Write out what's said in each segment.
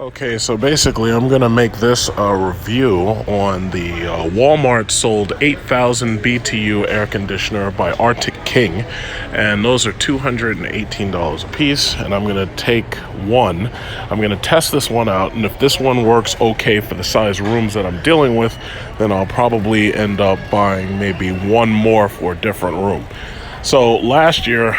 Okay, so basically, I'm gonna make this a review on the Walmart sold 8,000 BTU air conditioner by Arctic King, and those are $218 a piece. And I'm gonna take one. I'm gonna test this one out, and if this one works okay for the size rooms that I'm dealing with, then I'll probably end up buying maybe one more for a different room. So last year,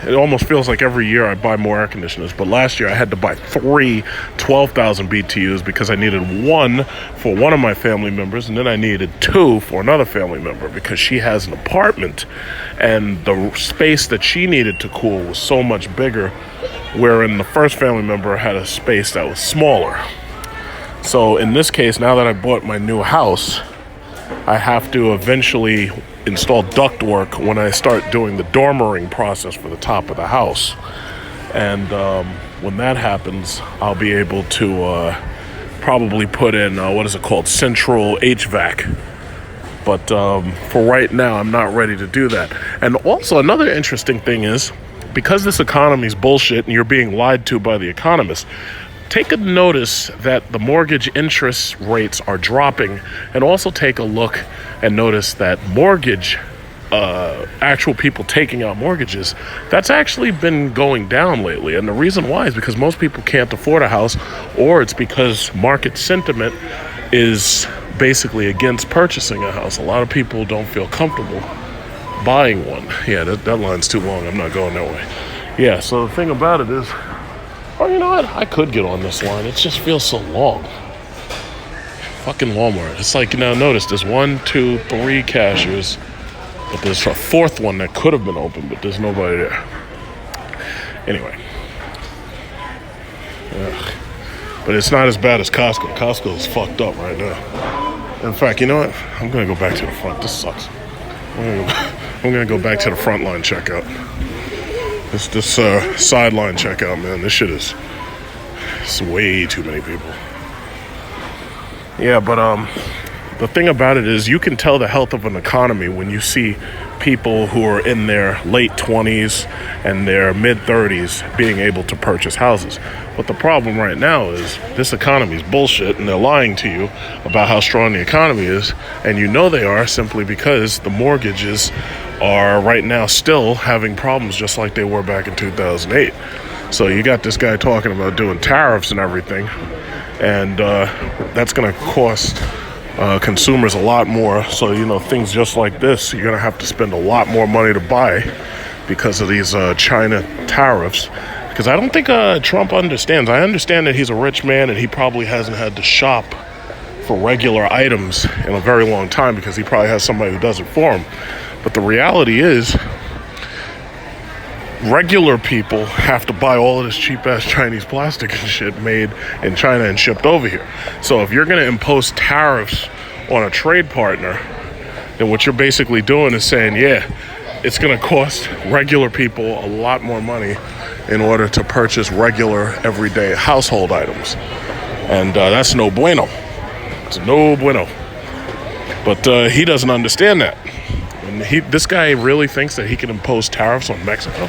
it almost feels like every year I buy more air conditioners, but last year I had to buy three 12,000 BTUs because I needed one for one of my family members, and then I needed two for another family member because she has an apartment, and the space that she needed to cool was so much bigger, wherein the first family member had a space that was smaller. So in this case, now that I bought my new house, I have to eventually install ductwork when I start doing the dormering process for the top of the house. And when that happens, I'll be able to probably put in, central HVAC. But for right now, I'm not ready to do that. And also, another interesting thing is, because this economy is bullshit and you're being lied to by the economists, take a notice that the mortgage interest rates are dropping, and also take a look and notice that mortgage, actual people taking out mortgages, that's actually been going down lately. And the reason why is because most people can't afford a house, or it's because market sentiment is basically against purchasing a house. A lot of people don't feel comfortable buying one. Yeah, that line's too long. I'm not going that way. Yeah, so the thing about it is, oh, you know what? I could get on this line. It just feels so long. Fucking Walmart. It's like, now notice there's 1, 2, 3 cashiers, but there's a fourth one that could have been open, but there's nobody there. Anyway. Ugh. But it's not as bad as Costco. Costco is fucked up right now. In fact, you know what? I'm going to go back to the front. This sucks. I'm going to go back to the front line checkout. This sideline checkout, man, this shit is, it's way too many people. Yeah, but the thing about it is, you can tell the health of an economy when you see people who are in their late 20s and their mid 30s being able to purchase houses. But the problem right now is this economy is bullshit, and they're lying to you about how strong the economy is, and you know they are simply because the mortgages are right now still having problems just like they were back in 2008. So you got this guy talking about doing tariffs and everything, and that's going to cost consumers a lot more. So, you know, things just like this, you're going to have to spend a lot more money to buy because of these China tariffs. Because I don't think Trump understands. I understand that he's a rich man and he probably hasn't had to shop for regular items in a very long time because he probably has somebody who does it for him. But the reality is, regular people have to buy all of this cheap-ass Chinese plastic and shit made in China and shipped over here. So if you're going to impose tariffs on a trade partner, then what you're basically doing is saying, yeah, it's going to cost regular people a lot more money in order to purchase regular, everyday household items. And that's no bueno. It's no bueno. But he doesn't understand that. And this guy really thinks that he can impose tariffs on Mexico.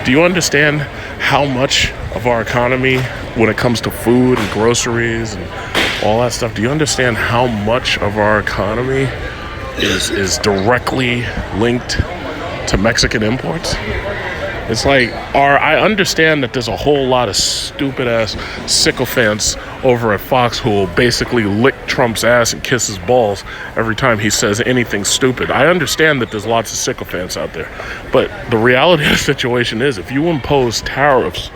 Do you understand how much of our economy, when it comes to food and groceries and all that stuff, do you understand how much of our economy is directly linked to Mexican imports? It's like, I understand that there's a whole lot of stupid-ass sycophants over at Fox who will basically lick Trump's ass and kiss his balls every time he says anything stupid. I understand that there's lots of sycophants out there. But the reality of the situation is, if you impose tariffs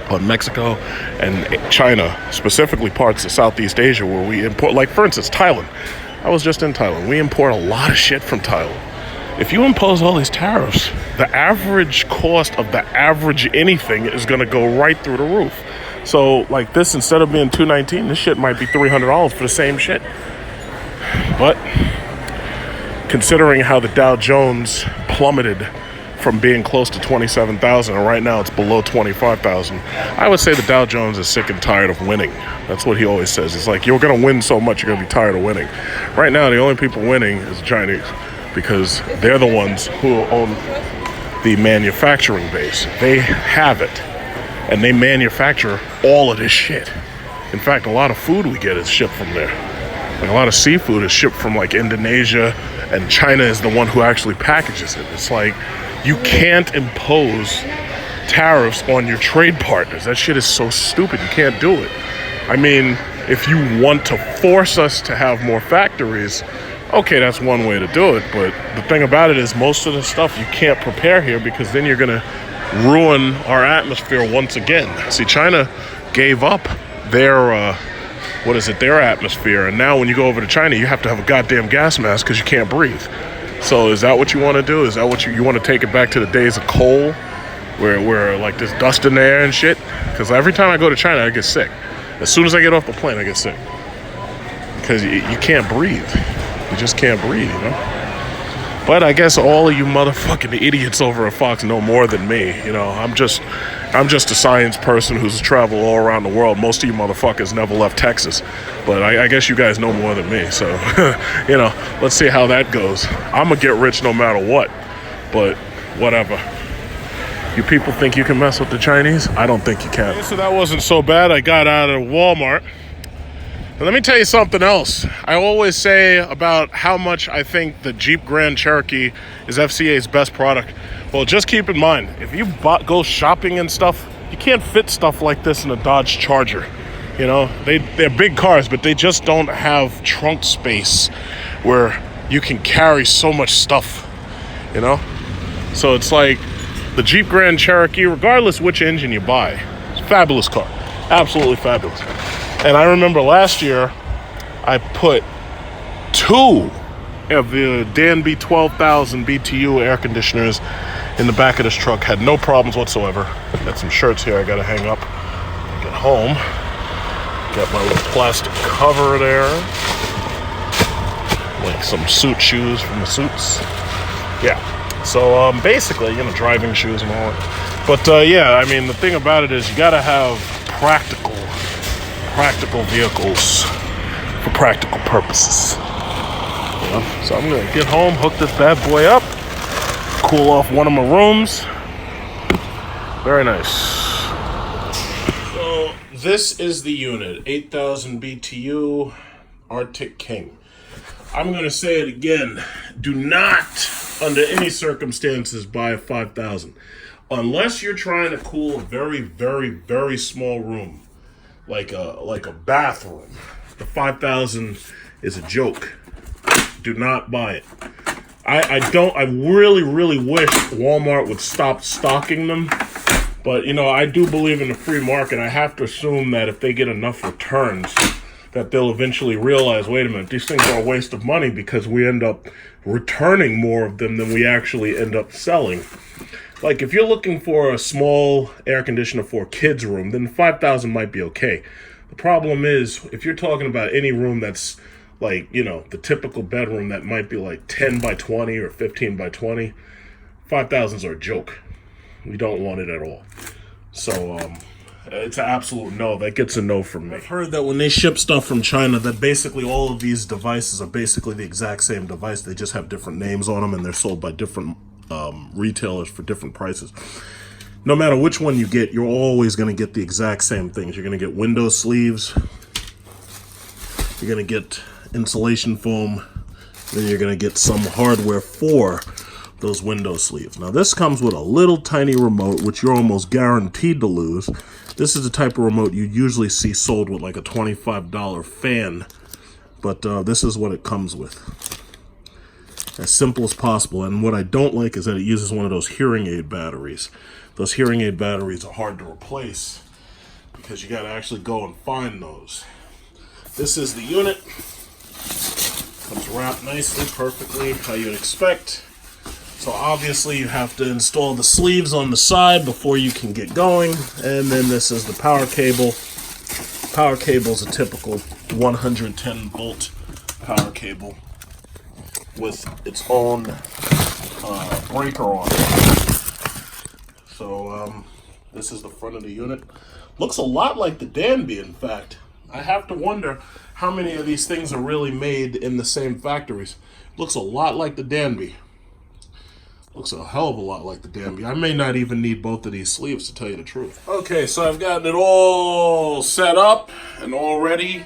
on Mexico and China, specifically parts of Southeast Asia where we import, like, for instance, Thailand. I was just in Thailand. We import a lot of shit from Thailand. If you impose all these tariffs, the average cost of the average anything is going to go right through the roof. So, like this, instead of being $219, this shit might be $300 for the same shit. But considering how the Dow Jones plummeted from being close to 27,000, and right now it's below 25,000, I would say the Dow Jones is sick and tired of winning. That's what he always says. It's like, you're going to win so much, you're going to be tired of winning. Right now, the only people winning is the Chinese, because they're the ones who own the manufacturing base. They have it, and they manufacture all of this shit. In fact, a lot of food we get is shipped from there. Like a lot of seafood is shipped from like Indonesia, and China is the one who actually packages it. It's like you can't impose tariffs on your trade partners. That shit is so stupid. You can't do it. I mean, if you want to force us to have more factories, okay, that's one way to do it. But the thing about it is most of the stuff you can't prepare here, because then you're going to ruin our atmosphere once again. See, China gave up their their atmosphere, and now when you go over to China, you have to have a goddamn gas mask because you can't breathe. So is that what you want to do? Is that what you want to take it back to the days of coal, where like there's dust in the air and shit? Because every time I go to China, I get sick. As soon as I get off the plane, I get sick because you can't breathe. You just can't breathe, you know. But I guess all of you motherfucking idiots over at Fox know more than me. You know, I'm just a science person who's traveled all around the world. Most of you motherfuckers never left Texas. But I guess you guys know more than me. So, you know, let's see how that goes. I'm going to get rich no matter what. But whatever. You people think you can mess with the Chinese? I don't think you can. So that wasn't so bad. I got out of Walmart. And let me tell you something else. I always say about how much I think the Jeep Grand Cherokee is FCA's best product. Well, just keep in mind, if you go shopping and stuff, you can't fit stuff like this in a Dodge Charger. You know, they're big cars, but they just don't have trunk space where you can carry so much stuff, you know? So it's like the Jeep Grand Cherokee, regardless which engine you buy, it's a fabulous car. Absolutely fabulous. And I remember last year, I put 2 of the Danby 12,000 BTU air conditioners in the back of this truck. Had no problems whatsoever. Got some shirts here I gotta hang up. Get home. Got my little plastic cover there. Like some suit shoes from the suits. Yeah. So basically, you know, driving shoes and all that. But yeah, I mean, the thing about it is you gotta have practical vehicles for practical purposes. You know? So I'm gonna get home, hook this bad boy up, cool off one of my rooms. Very nice. So this is the unit, 8,000 BTU Arctic King. I'm gonna say it again. Do not, under any circumstances, buy a 5,000. Unless you're trying to cool a very, very, very small room. Like a bathroom. The 5,000 is a joke. Do not buy it. I really, really wish Walmart would stop stocking them. But, you know, I do believe in the free market. I have to assume that if they get enough returns, that they'll eventually realize, wait a minute, these things are a waste of money because we end up returning more of them than we actually end up selling. Like, if you're looking for a small air conditioner for a kid's room, then 5,000 might be okay. The problem is, if you're talking about any room that's, like, you know, the typical bedroom that might be like 10 by 20 or 15 by 20, 5,000s are a joke. We don't want it at all. So, it's an absolute no. That gets a no from me. I've heard that when they ship stuff from China, that basically all of these devices are basically the exact same device. They just have different names on them, and they're sold by different retailers for different prices. No matter which one you get, you're always going to get the exact same things. You're going to get window sleeves, you're going to get insulation foam, then you're going to get some hardware for those window sleeves. Now this comes with a little tiny remote, which you're almost guaranteed to lose. This is the type of remote you usually see sold with like a $25 fan, but this is what it comes with. As simple as possible. And what I don't like is that it uses one of those hearing aid batteries. Those hearing aid batteries are hard to replace because you got to actually go and find those. This is the unit. Comes wrapped nicely, perfectly, how you'd expect. So obviously you have to install the sleeves on the side before you can get going. And then this is the power cable. Power cable is a typical 110 volt power cable with its own breaker on it. So this is the front of the unit. Looks a lot like the Danby, in fact. I have to wonder how many of these things are really made in the same factories. Looks a lot like the Danby. Looks a hell of a lot like the Danby. I may not even need both of these sleeves, to tell you the truth. Okay, so I've gotten it all set up and all ready.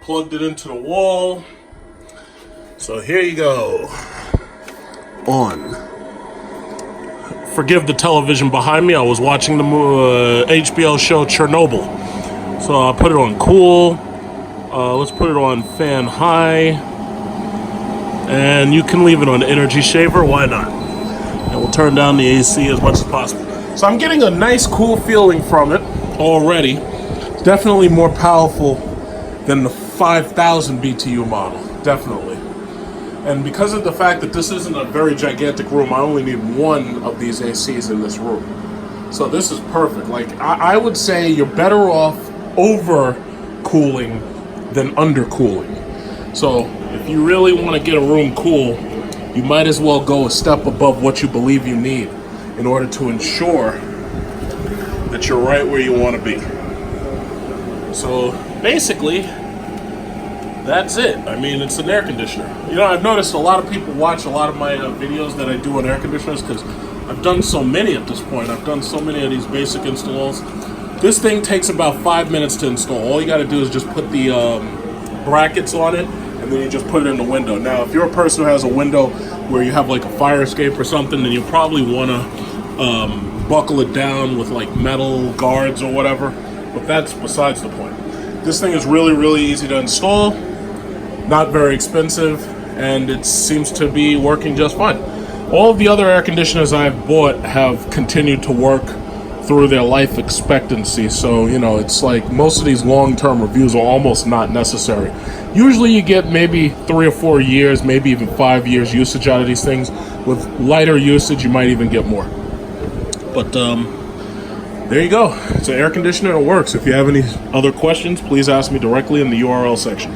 Plugged it into the wall. So here you go. On. Forgive the television behind me. I was watching the HBO show Chernobyl. So I'll put it on cool. Let's put it on fan high. And you can leave it on energy shaver. Why not? And we'll turn down the AC as much as possible. So I'm getting a nice cool feeling from it already. Definitely more powerful than the 5,000 BTU model. Definitely. And because of the fact that this isn't a very gigantic room, I only need one of these ACs in this room. So this is perfect. Like, I would say you're better off over-cooling than under-cooling. So if you really want to get a room cool, you might as well go a step above what you believe you need in order to ensure that you're right where you want to be. So basically, that's it. I mean, it's an air conditioner. You know, I've noticed a lot of people watch a lot of my videos that I do on air conditioners because I've done so many at this point. I've done so many of these basic installs. This thing takes about 5 minutes to install. All you got to do is just put the brackets on it, and then you just put it in the window. Now, if you're a person who has a window where you have like a fire escape or something, then you probably want to buckle it down with like metal guards or whatever, but that's besides the point. This thing is really, really easy to install, not very expensive, and it seems to be working just fine. All of the other air conditioners I've bought have continued to work through their life expectancy, so you know, it's like most of these long-term reviews are almost not necessary. Usually you get maybe 3 or 4 years, maybe even 5 years usage out of these things. With lighter usage, you might even get more. But there you go. It's an air conditioner. It works. If you have any other questions, please ask me directly in the URL section.